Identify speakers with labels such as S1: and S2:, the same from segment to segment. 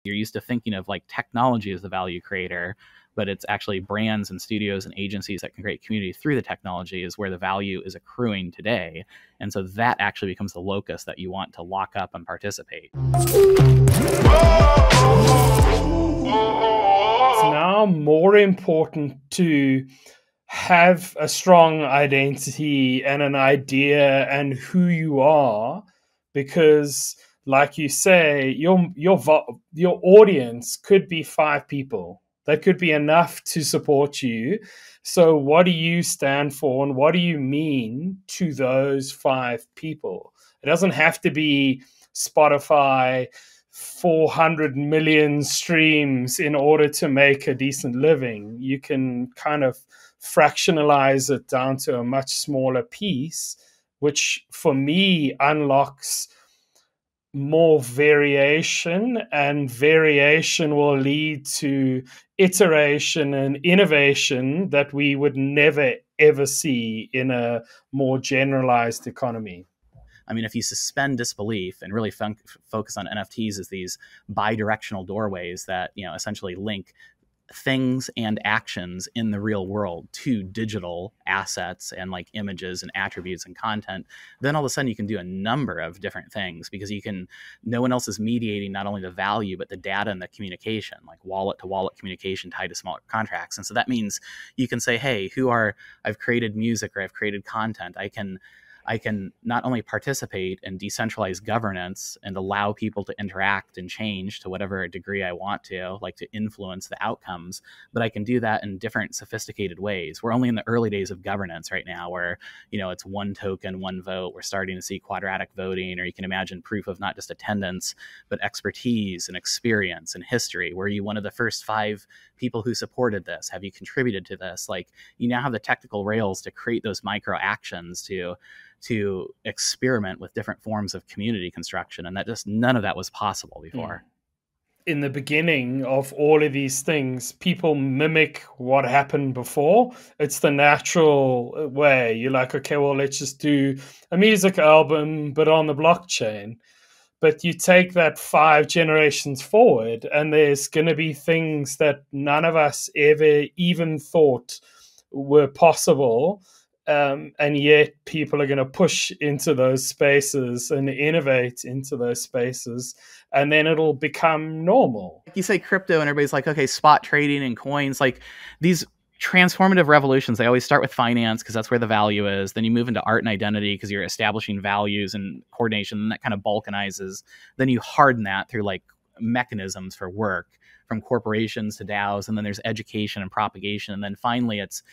S1: You're used to thinking of like technology as the value creator, but it's actually brands and studios and agencies that can create community through the technology is where the value is accruing today. And so that actually becomes the locus that you want to lock up and participate.
S2: It's now more important to have a strong identity and an idea and who you are, because like you say, your audience could be 5 people. That could be enough to support you. So what do you stand for and what do you mean to those 5 people? It doesn't have to be Spotify 400 million streams in order to make a decent living. You can kind of fractionalize it down to a much smaller piece, which for me unlocks more variation, and variation will lead to iteration and innovation that we would never ever see in a more generalized economy.
S1: I mean, if you suspend disbelief and really focus on NFTs as these bi-directional doorways that, you know, essentially link things and actions in the real world to digital assets and like images and attributes and content, then all of a sudden you can do a number of different things, because no one else is mediating not only the value, but the data and the communication, like wallet to wallet communication tied to smart contracts. And so that means you can say, hey, I've created music or I've created content. I can not only participate in decentralized governance and allow people to interact and change to whatever degree I want to, like to influence the outcomes, but I can do that in different sophisticated ways. We're only in the early days of governance right now where, you know, it's one token, one vote. We're starting to see quadratic voting, or you can imagine proof of not just attendance, but expertise and experience and history. Were you one of the first 5 people who supported this? Have you contributed to this? Like, you now have the technical rails to create those micro actions to experiment with different forms of community construction. And that none of that was possible before.
S2: In the beginning of all of these things, people mimic what happened before. It's the natural way. You're like, okay, well, let's just do a music album, but on the blockchain. But you take that 5 generations forward, and there's going to be things that none of us ever even thought were possible. And yet people are going to push into those spaces and innovate into those spaces, and then it'll become normal.
S1: You say crypto and everybody's like, okay, spot trading and coins, like these transformative revolutions, they always start with finance because that's where the value is. Then you move into art and identity because you're establishing values and coordination, and that kind of balkanizes. Then you harden that through like mechanisms for work, from corporations to DAOs, and then there's education and propagation, and then finally it's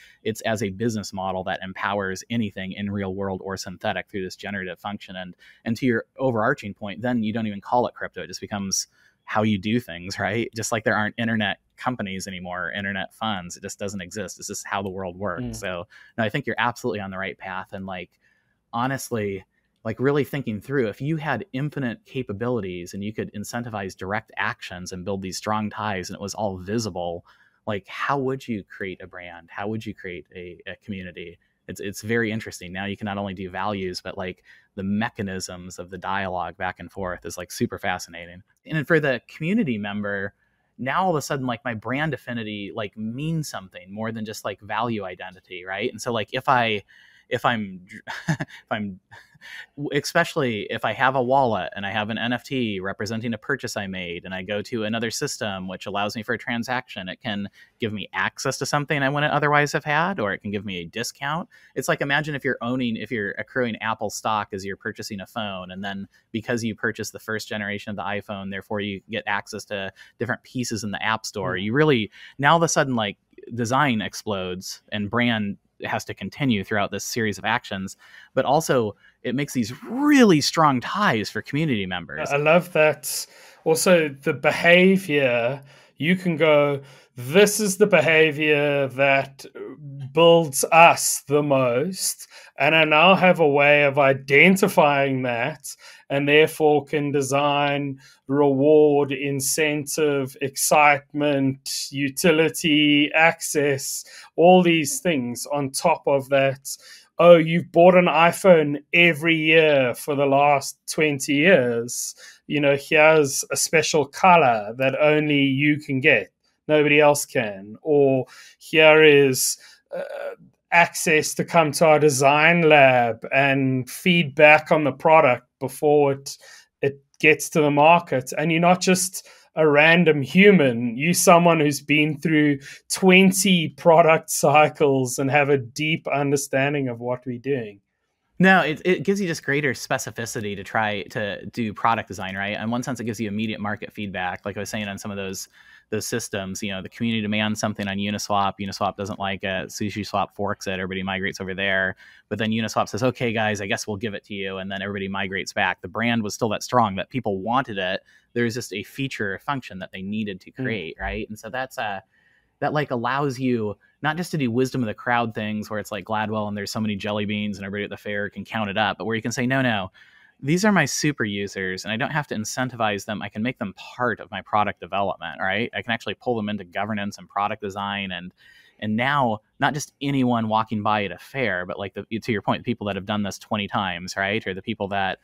S1: as a business model that empowers anything in real world or synthetic through this generative function. And to your overarching point, then you don't even call it crypto; it just becomes how you do things, right? Just like there aren't internet companies anymore, or internet funds. It just doesn't exist. It's just how the world works. So no, I think you're absolutely on the right path. And like, honestly, like really thinking through, if you had infinite capabilities and you could incentivize direct actions and build these strong ties and it was all visible, like how would you create a brand? How would you create a community? It's very interesting. Now you can not only do values, but like the mechanisms of the dialogue back and forth is like super fascinating. And for the community member, now all of a sudden, like my brand affinity like means something more than just like value identity, right? And so like if I'm especially if I have a wallet and I have an NFT representing a purchase I made, and I go to another system which allows me for a transaction, it can give me access to something I wouldn't otherwise have had, or it can give me a discount. It's like, imagine if you're accruing Apple stock as you're purchasing a phone, and then because you purchased the first generation of the iPhone, therefore you get access to different pieces in the App Store. You really, now all of a sudden, like design explodes and brand has to continue throughout this series of actions, but also it makes these really strong ties for community members.
S2: I love that. Also, the behavior, you can go, this is the behavior that builds us the most, and I now have a way of identifying that, and therefore can design reward, incentive, excitement, utility, access, all these things on top of that. Oh, you've bought an iPhone every year for the last 20 years. here's a special color that only you can get, nobody else can, or here is access to come to our design lab and feedback on the product before it gets to the market. And you're not just a random human, you're someone who's been through 20 product cycles and have a deep understanding of what we're doing.
S1: No, it gives you just greater specificity to try to do product design, right? In one sense, it gives you immediate market feedback. Like I was saying, on some of those systems, the community demands something on Uniswap. Uniswap doesn't like it. SushiSwap forks it. Everybody migrates over there. But then Uniswap says, okay, guys, I guess we'll give it to you. And then everybody migrates back. The brand was still that strong that people wanted it. There's just a feature or function that they needed to create, right? And so that's that like allows you not just to do wisdom of the crowd things where it's like Gladwell and there's so many jelly beans and everybody at the fair can count it up, but where you can say, no, these are my super users and I don't have to incentivize them. I can make them part of my product development, right? I can actually pull them into governance and product design. And now not just anyone walking by at a fair, but like to your point, the people that have done this 20 times, right? Or the people that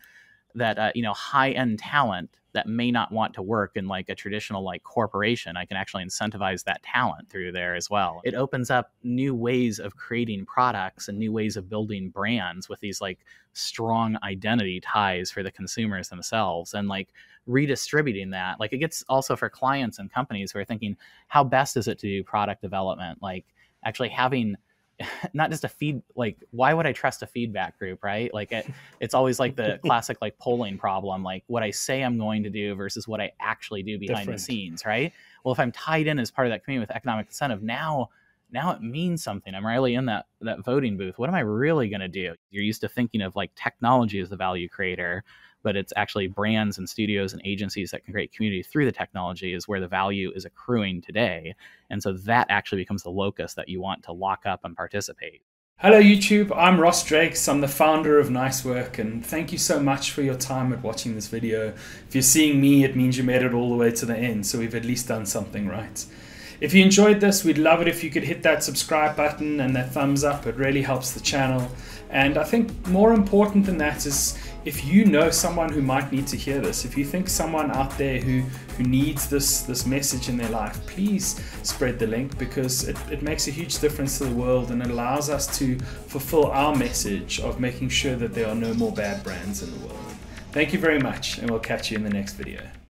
S1: high-end talent that may not want to work in like a traditional like corporation. I can actually incentivize that talent through there as well. It opens up new ways of creating products and new ways of building brands with these like strong identity ties for the consumers themselves, and like redistributing that. Like it gets also for clients and companies who are thinking, how best is it to do product development? Like actually having not just why would I trust a feedback group, right? Like it's always like the classic like polling problem, like what I say I'm going to do versus what I actually do behind the scenes, right? Well, if I'm tied in as part of that community with economic incentive, now it means something. I'm really in that voting booth. What am I really going to do? You're used to thinking of like technology as the value creator, but it's actually brands and studios and agencies that can create community through the technology is where the value is accruing today. And so that actually becomes the locus that you want to lock up and participate.
S2: Hello YouTube, I'm Ross Drakes. I'm the founder of Nice Work, and thank you so much for your time at watching this video. If you're seeing me, it means you made it all the way to the end, so we've at least done something right. If you enjoyed this, we'd love it if you could hit that subscribe button and that thumbs up. It really helps the channel. And I think more important than that is if you know someone who might need to hear this, if you think someone out there who needs this message in their life, please spread the link, because it makes a huge difference to the world, and it allows us to fulfill our message of making sure that there are no more bad brands in the world. Thank you very much, and we'll catch you in the next video.